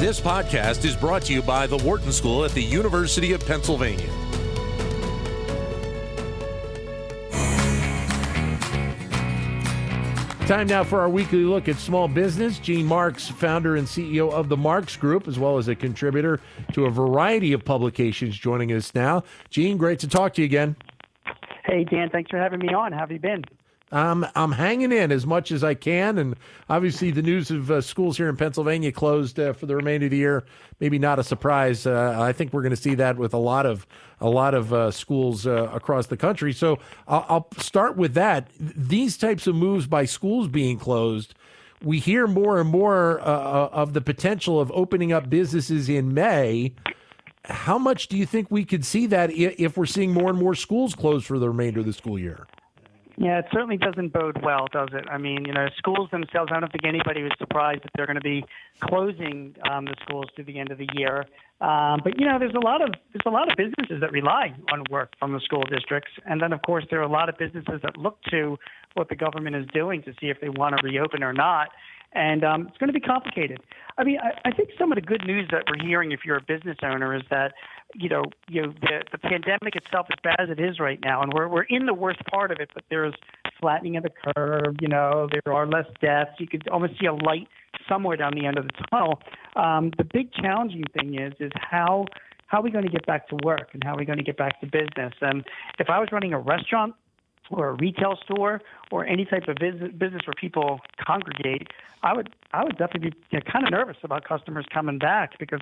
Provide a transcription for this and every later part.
This podcast is brought to you by the Wharton School at the University of Pennsylvania. Time now for our weekly look at small business. Gene Marks, founder and CEO of the Marks Group, as well as a contributor to a variety of publications, joining us now. Gene, great to talk to you again. Hey, Dan, thanks for having me on. How have you been? I'm hanging in as much as I can, and obviously the news of schools here in Pennsylvania closed for the remainder of the year, maybe not a surprise. I think we're going to see that with a lot of schools across the country. So I'll start with that. These types of moves by schools being closed, we hear more and more of the potential of opening up businesses in May. How much do you think we could see that if we're seeing more and more schools closed for the remainder of the school year? Yeah, it certainly doesn't bode well, does it? I mean, schools themselves, I don't think anybody was surprised that they're going to be closing the schools through the end of the year. But there's a lot of businesses that rely on work from the school districts. And then, of course, there are a lot of businesses that look to what the government is doing to see if they want to reopen or not. And it's going to be complicated. I mean, I think some of the good news that we're hearing if you're a business owner is that, the pandemic itself, as bad as it is right now, and we're in the worst part of it, but there's flattening of the curve, there are less deaths. You could almost see a light somewhere down the end of the tunnel. The big challenging thing is how are we going to get back to work and how are we going to get back to business? And if I was running a restaurant or a retail store or any type of business where people congregate, I would definitely be kind of nervous about customers coming back because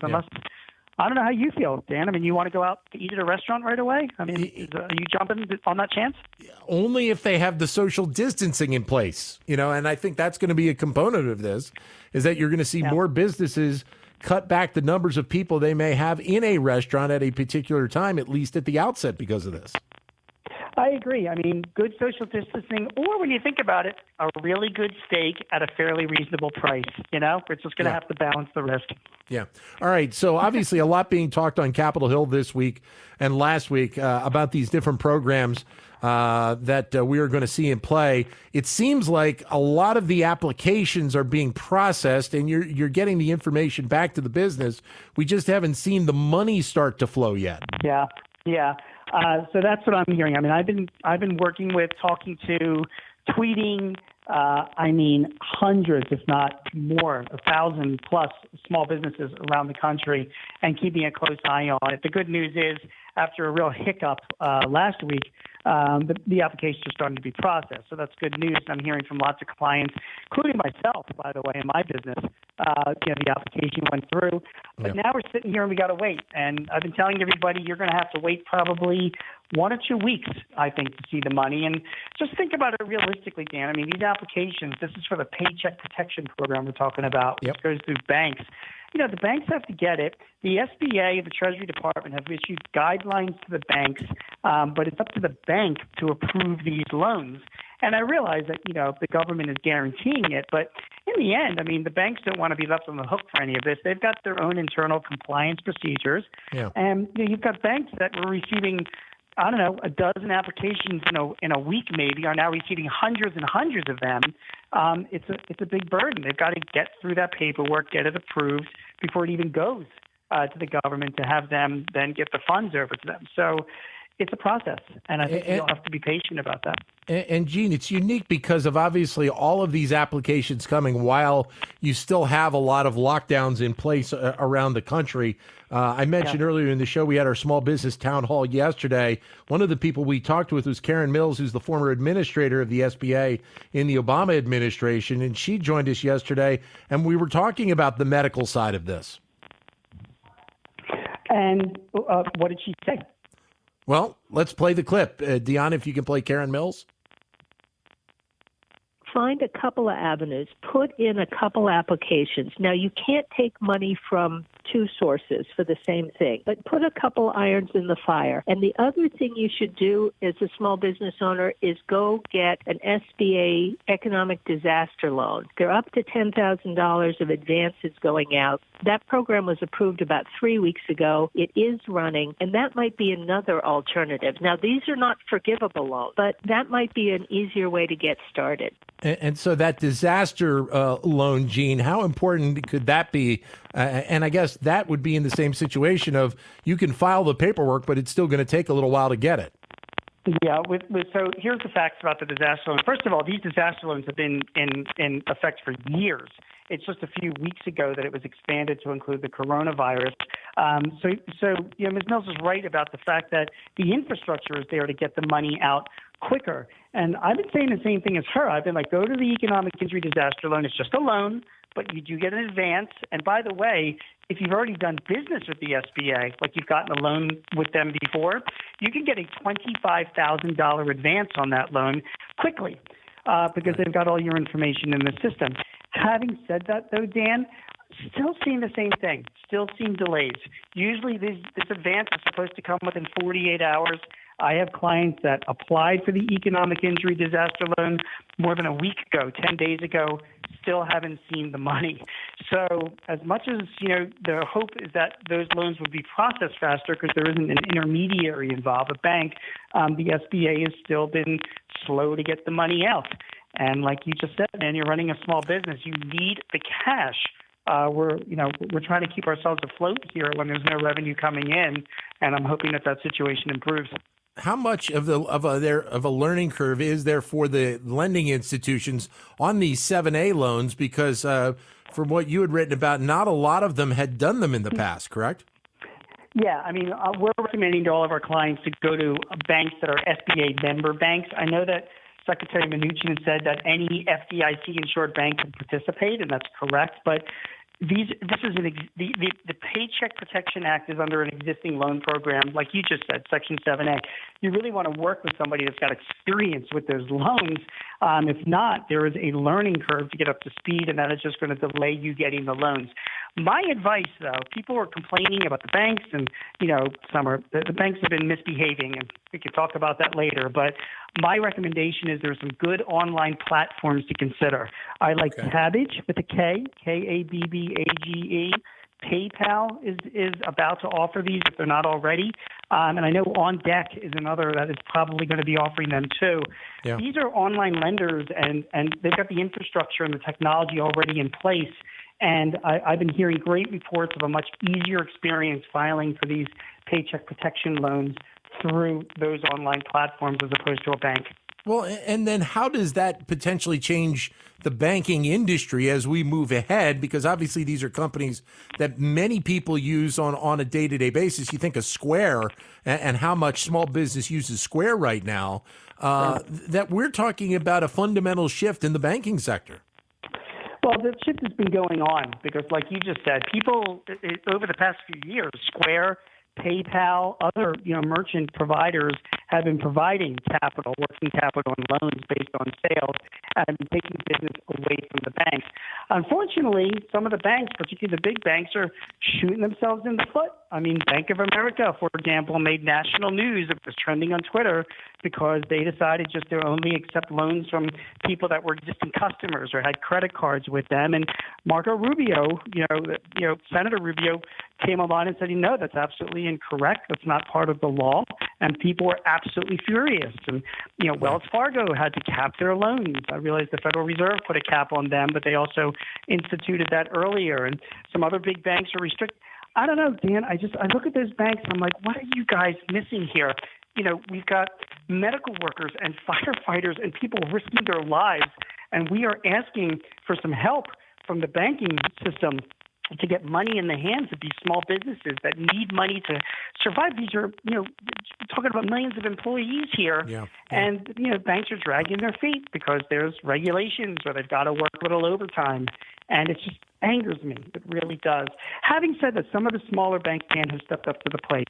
I don't know how you feel, Dan. I mean, you want to go out to eat at a restaurant right away? I mean, are you jumping on that chance? Only if they have the social distancing in place, and I think that's going to be a component of this, is that you're going to see more businesses cut back the numbers of people they may have in a restaurant at a particular time, at least at the outset, because of this. I agree. I mean, good social distancing, or when you think about it, a really good steak at a fairly reasonable price. We're just going to have to balance the risk. Yeah. All right. So obviously a lot being talked on Capitol Hill this week and last week about these different programs that we are going to see in play. It seems like a lot of the applications are being processed and you're getting the information back to the business. We just haven't seen the money start to flow yet. Yeah. So that's what I'm hearing. I mean, I've been working with, talking to, tweeting. Hundreds, if not more, 1,000 plus small businesses around the country, and keeping a close eye on it. The good news is, after a real hiccup last week, the applications are starting to be processed. So that's good news. I'm hearing from lots of clients, including myself, by the way, in my business. The application went through. But now we're sitting here and we got to wait. And I've been telling everybody you're going to have to wait probably 1 or 2 weeks, I think, to see the money. And just think about it realistically, Dan. I mean, these applications, this is for the Paycheck Detection program we're talking about, which goes through banks. The banks have to get it. The SBA, the Treasury Department, have issued guidelines to the banks, but it's up to the bank to approve these loans. And I realize that, the government is guaranteeing it, but in the end, I mean, the banks don't want to be left on the hook for any of this. They've got their own internal compliance procedures. Yeah. And you've got banks that were receiving, a dozen applications in a week maybe, are now receiving hundreds and hundreds of them. It's a big burden. They've got to get through that paperwork, get it approved before it even goes to the government to have them then get the funds over to them. So it's a process, and I think you'll have to be patient about that. And Gene, it's unique because of obviously all of these applications coming while you still have a lot of lockdowns in place around the country. I mentioned earlier in the show we had our small business town hall yesterday. One of the people we talked with was Karen Mills, who's the former administrator of the SBA in the Obama administration, and she joined us yesterday, and we were talking about the medical side of this. And what did she say? Well, let's play the clip. Deanna, if you can play Karen Mills. Find a couple of avenues, put in a couple applications. Now, you can't take money from two sources for the same thing, but put a couple irons in the fire. And the other thing you should do as a small business owner is go get an SBA economic disaster loan. They're up to $10,000 of advances going out. That program was approved about 3 weeks ago. It is running, and that might be another alternative. Now, these are not forgivable loans, but that might be an easier way to get started. And so that disaster loan, Gene, how important could that be? And I guess that would be in the same situation of you can file the paperwork, but it's still going to take a little while to get it. Yeah, so here's the facts about the disaster loan. First of all, these disaster loans have been in effect for years. It's just a few weeks ago that it was expanded to include the coronavirus. So Ms. Mills is right about the fact that the infrastructure is there to get the money out quicker. And I've been saying the same thing as her. I've been like, go to the economic injury disaster loan. It's just a loan, but you do get an advance. And by the way, if you've already done business with the SBA, like you've gotten a loan with them before, you can get a $25,000 advance on that loan quickly because they've got all your information in the system. Having said that, though, Dan, still seeing the same thing, still seeing delays. Usually this advance is supposed to come within 48 hours. I have clients that applied for the economic injury disaster loan more than a week ago, 10 days ago, still haven't seen the money. So as much as, the hope is that those loans would be processed faster because there isn't an intermediary involved, a bank, the SBA has still been slow to get the money out. And like you just said, man, you're running a small business. You need the cash. We're trying to keep ourselves afloat here when there's no revenue coming in, and I'm hoping that situation improves. How much of a learning curve is there for the lending institutions on these 7A loans? Because from what you had written about, not a lot of them had done them in the past, correct? Yeah, I mean, we're recommending to all of our clients to go to banks that are SBA member banks. I know that Secretary Mnuchin said that any FDIC-insured bank can participate, and that's correct. But the Paycheck Protection Act is under an existing loan program, like you just said, Section 7A. You really want to work with somebody that's got experience with those loans. If not, there is a learning curve to get up to speed, and that is just going to delay you getting the loans. My advice, though, people are complaining about the banks, and the banks have been misbehaving, and we could talk about that later. But my recommendation is there's some good online platforms to consider. I like Kabbage with a K, Kabbage. PayPal is about to offer these if they're not already. And I know On Deck is another that is probably going to be offering them too. Yeah. These are online lenders, and they've got the infrastructure and the technology already in place. And I've been hearing great reports of a much easier experience filing for these paycheck protection loans through those online platforms as opposed to a bank. Well, and then how does that potentially change the banking industry as we move ahead? Because obviously these are companies that many people use on a day-to-day basis. You think of Square and how much small business uses Square right now, that we're talking about a fundamental shift in the banking sector. Well, the shift has been going on because, like you just said, people over the past few years, Square, PayPal, other merchant providers have been providing capital, working capital and loans based on sales, and taking business away from the banks. Unfortunately, some of the banks, particularly the big banks, are shooting themselves in the foot. I mean, Bank of America, for example, made national news. It was trending on Twitter because they decided just to only accept loans from people that were existing customers or had credit cards with them. And Marco Rubio, Senator Rubio, came along and said, no, that's absolutely incorrect. That's not part of the law. And people were absolutely furious. And, Wells Fargo had to cap their loans. I realize the Federal Reserve put a cap on them, but they also instituted that earlier. And some other big banks are restricted. I don't know, Dan. I look at those banks. I'm like, what are you guys missing here? We've got medical workers and firefighters and people risking their lives. And we are asking for some help from the banking system to get money in the hands of these small businesses that need money to survive. These are, talking about millions of employees here. Yeah. And, banks are dragging their feet because there's regulations or they've got to work a little overtime. And it just angers me. It really does. Having said that, some of the smaller banks have stepped up to the plate.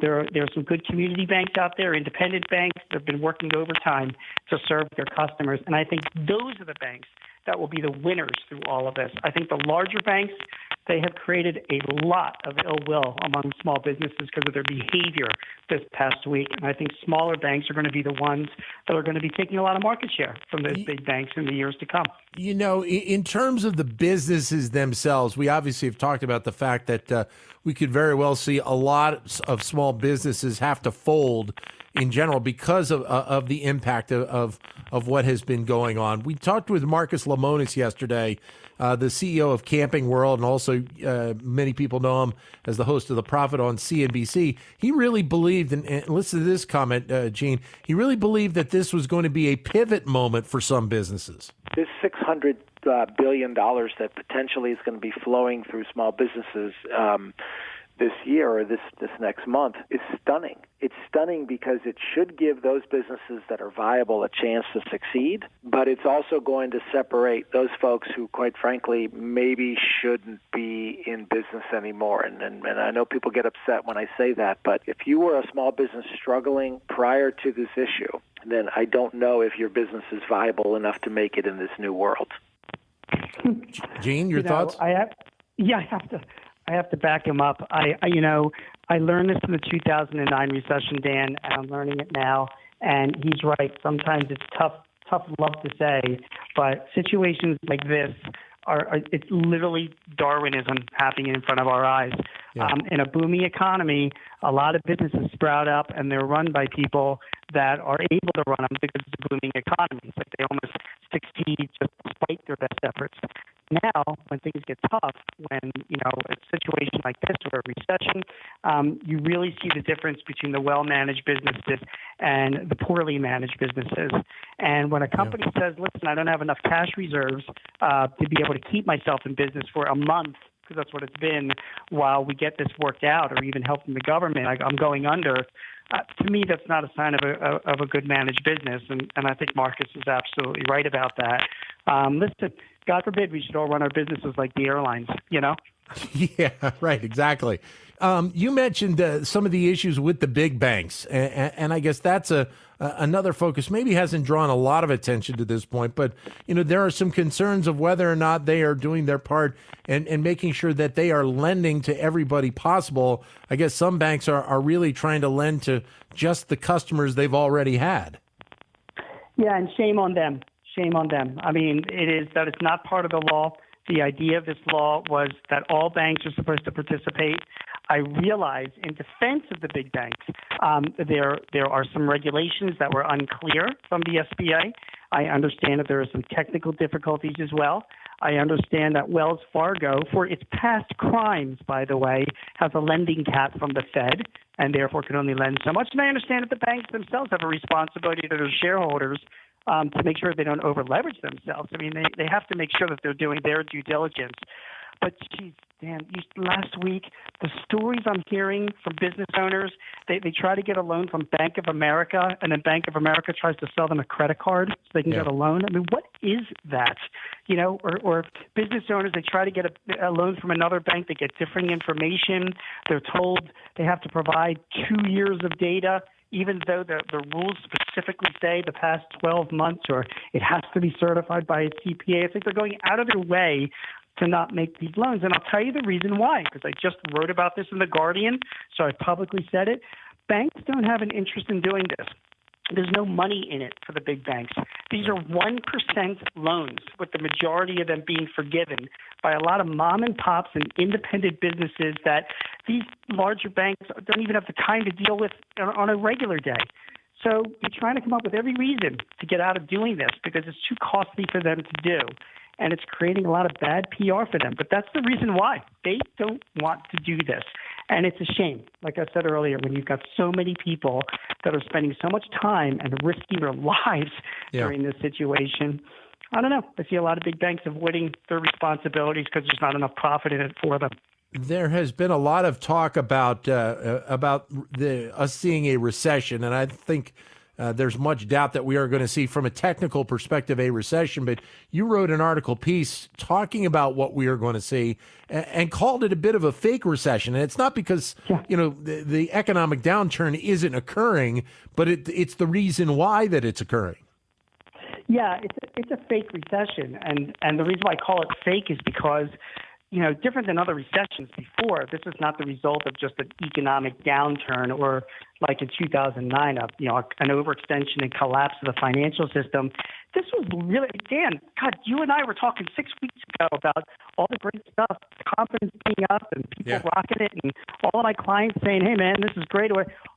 There are some good community banks out there, independent banks that have been working overtime to serve their customers. And I think those are the banks that will be the winners through all of this. I think the larger banks, they have created a lot of ill will among small businesses because of their behavior this past week. And I think smaller banks are going to be the ones that are going to be taking a lot of market share from those big banks in the years to come. In terms of the businesses themselves, we obviously have talked about the fact that we could very well see a lot of small businesses have to fold in general because of the impact of what has been going on. We talked with Marcus Lemonis yesterday, the CEO of Camping World, and also many people know him as the host of The Profit on CNBC. He really believed, and listen to this comment, Gene, he really believed that this was going to be a pivot moment for some businesses. This $600 billion that potentially is going to be flowing through small businesses this year or this next month is stunning. It's stunning because it should give those businesses that are viable a chance to succeed, but it's also going to separate those folks who, quite frankly, maybe shouldn't be in business anymore. And I know people get upset when I say that, but if you were a small business struggling prior to this issue, then I don't know if your business is viable enough to make it in this new world. Gene, your thoughts? I have to back him up. I learned this in the 2009 recession, Dan, and I'm learning it now. And he's right. Sometimes it's tough love to say, but situations like this it's literally Darwinism happening in front of our eyes. Yeah. In a booming economy, a lot of businesses sprout up and they're run by people that are able to run them because it's a booming economy. It's like they almost succeed just despite their best efforts. Now, when things get tough, when, a situation like this or a recession, you really see the difference between the well-managed businesses and the poorly managed businesses. And when a company says, listen, I don't have enough cash reserves to be able to keep myself in business for a month, because that's what it's been, while we get this worked out, or even help from the government, I'm going under. To me, that's not a sign of a good managed business, and I think Marcus is absolutely right about that. Listen, God forbid we should all run our businesses like the airlines, Yeah, right, exactly. You mentioned some of the issues with the big banks, and I guess that's another focus. Maybe hasn't drawn a lot of attention to this point, but there are some concerns of whether or not they are doing their part and making sure that they are lending to everybody possible. I guess some banks are really trying to lend to just the customers they've already had. Yeah, and shame on them. Shame on them. I mean, it's not part of the law. The idea of this law was that all banks are supposed to participate. I realize in defense of the big banks, there are some regulations that were unclear from the SBA. I understand that there are some technical difficulties as well. I understand that Wells Fargo, for its past crimes, by the way, has a lending cap from the Fed and therefore can only lend so much. And I understand that the banks themselves have a responsibility to their shareholders to make sure they don't over-leverage themselves. I mean, they have to make sure that they're doing their due diligence. But, geez, Dan, last week, the stories I'm hearing from business owners, they try to get a loan from Bank of America, and then Bank of America tries to sell them a credit card so they can get a loan. I mean, what is that? Or business owners, they try to get a loan from another bank. They get differing information. They're told they have to provide 2 years of data, even though the rules specifically say the past 12 months, or it has to be certified by a CPA. I think they're going out of their way to not make these loans. And I'll tell you the reason why, because I just wrote about this in The Guardian, so I publicly said it. Banks don't have an interest in doing this. There's no money in it for the big banks. These are 1% loans, with the majority of them being forgiven by a lot of mom and pops and independent businesses that these larger banks don't even have the time to deal with on a regular day. So they're trying to come up with every reason to get out of doing this because it's too costly for them to do. And it's creating a lot of bad PR for them. But that's the reason why. They don't want to do this. And it's a shame, like I said earlier, when you've got so many people that are spending so much time and risking their lives during this situation. I don't know. I see a lot of big banks avoiding their responsibilities because there's not enough profit in it for them. There has been a lot of talk about us seeing a recession, and I think there's much doubt that we are going to see, from a technical perspective, a recession. But you wrote an article piece talking about what we are going to see and called it a bit of a fake recession. And it's not because the economic downturn isn't occurring, but it's the reason why that it's occurring. Yeah, it's a fake recession, and the reason why I call it fake is because, different than other recessions before, this is not the result of just an economic downturn or, like in 2009, an overextension and collapse of the financial system. This was really, Dan, God, you and I were talking 6 weeks ago about all the great stuff, confidence being up and people rocking it, and all of my clients saying, hey, man, this is great.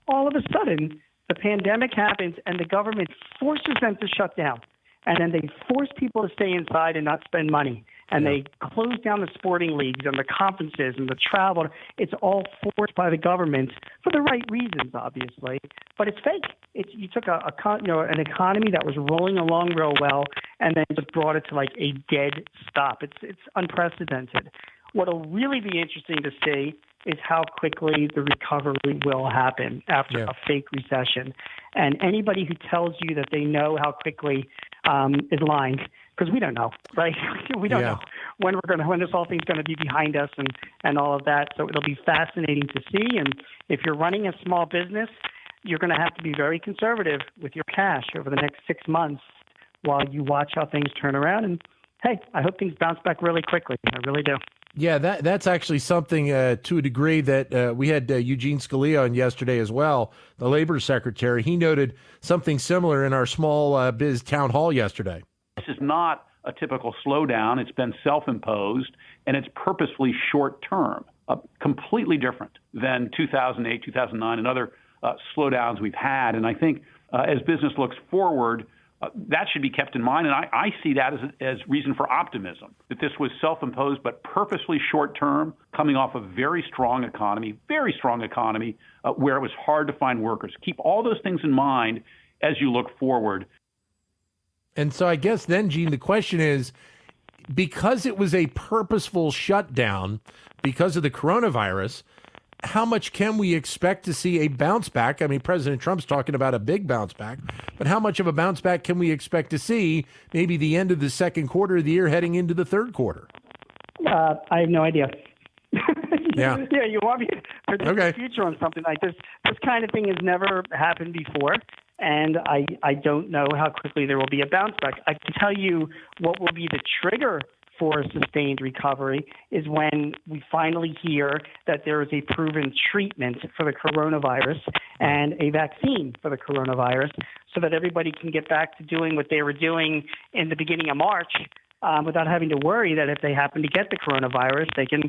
All of a sudden, the pandemic happens and the government forces them to shut down, and then they force people to stay inside and not spend money, and they close down the sporting leagues and the conferences and the travel. It's all forced by the government for the right reasons, obviously, but it's fake. You took an economy that was rolling along real well and then just brought it to like a dead stop. It's unprecedented. What'll really be interesting to see is how quickly the recovery will happen after a fake recession. And anybody who tells you that they know how quickly is lying, because we don't know, right? We don't know when this whole thing's going to be behind us and all of that. So it'll be fascinating to see. And if you're running a small business, you're going to have to be very conservative with your cash over the next 6 months while you watch how things turn around. And hey, I hope things bounce back really quickly. I really do. Yeah, that's actually something to a degree that we had Eugene Scalia on yesterday as well, the labor secretary. He noted something similar in our small biz town hall yesterday. This is not a typical slowdown. It's been self-imposed, and it's purposefully short-term, completely different than 2008, 2009, and other slowdowns we've had. And I think as business looks forward, that should be kept in mind, and I see that as reason for optimism, that this was self-imposed but purposely short-term, coming off a very strong economy, where it was hard to find workers. Keep all those things in mind as you look forward. And so I guess then, Gene, the question is, because it was a purposeful shutdown because of the coronavirus, how much can we expect to see a bounce back? I mean, President Trump's talking about a big bounce back, but how much of a bounce back can we expect to see maybe the end of the second quarter of the year heading into the third quarter? I have no idea. Yeah, you want me to predict the future on something like this? This kind of thing has never happened before, and I don't know how quickly there will be a bounce back. I can tell you what will be the trigger for a sustained recovery is when we finally hear that there is a proven treatment for the coronavirus and a vaccine for the coronavirus, so that everybody can get back to doing what they were doing in the beginning of March without having to worry that if they happen to get the coronavirus, they can,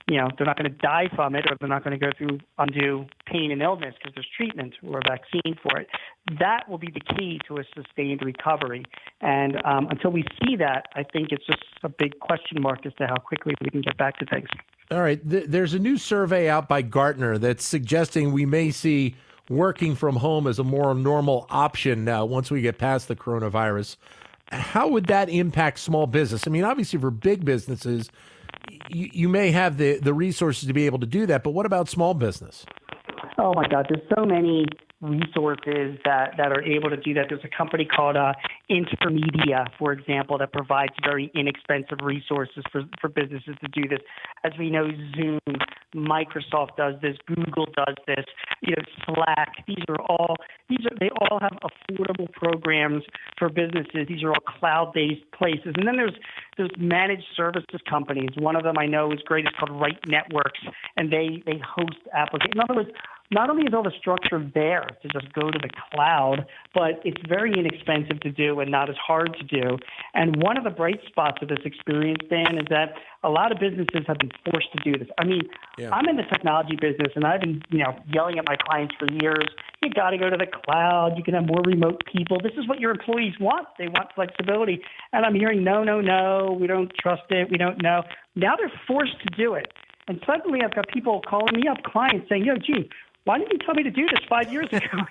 they're not going to die from it, or they're not going to go through undue pain and illness because there's treatment or a vaccine for it. That will be the key to a sustained recovery. And until we see that, I think it's just a big question mark as to how quickly we can get back to things. All right. There's a new survey out by Gartner that's suggesting we may see working from home as a more normal option now once we get past the coronavirus. How would that impact small business? I mean, obviously for big businesses, you may have the resources to be able to do that, but what about small business? Oh my God, there's so many resources that are able to do that. There's a company called Intermedia, for example, that provides very inexpensive resources for businesses to do this. As we know, Zoom, Microsoft does this, Google does this, Slack. They all have affordable programs for businesses. These are all cloud-based places. And then there's managed services companies. One of them I know is great. It's called Right Networks, and they host applications. In other words, not only is all the structure there to just go to the cloud, but it's very inexpensive to do and not as hard to do. And one of the bright spots of this experience, Dan, is that a lot of businesses have been forced to do this. I mean, I'm in the technology business, and I've been, yelling at my clients for years. You got to go to the cloud. You can have more remote people. This is what your employees want. They want flexibility. And I'm hearing, no, we don't trust it. We don't know. Now they're forced to do it. And suddenly I've got people calling me up, clients saying, Gene, why didn't you tell me to do this 5 years ago?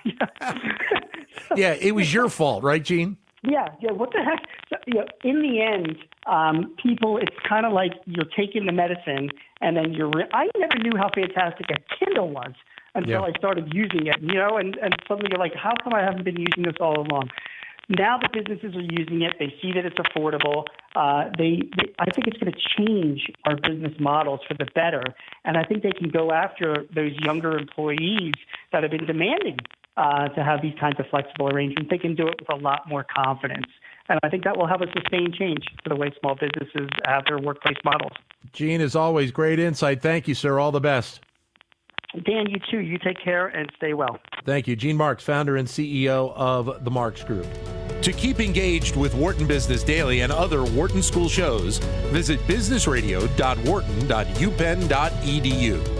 Yeah, it was your fault, right, Gene? Yeah. What the heck? So, in the end, people, it's kind of like you're taking the medicine, and then I never knew how fantastic a Kindle was until I started using it, and suddenly you're like, how come I haven't been using this all along? Now the businesses are using it. They see that it's affordable. I think it's going to change our business models for the better. And I think they can go after those younger employees that have been demanding to have these kinds of flexible arrangements. They can do it with a lot more confidence. And I think that will have a sustained change for the way small businesses have their workplace models. Gene, as always, great insight. Thank you, sir. All the best. Dan, you too. You take care and stay well. Thank you. Gene Marks, founder and CEO of the Marks Group. To keep engaged with Wharton Business Daily and other Wharton School shows, visit businessradio.wharton.upenn.edu.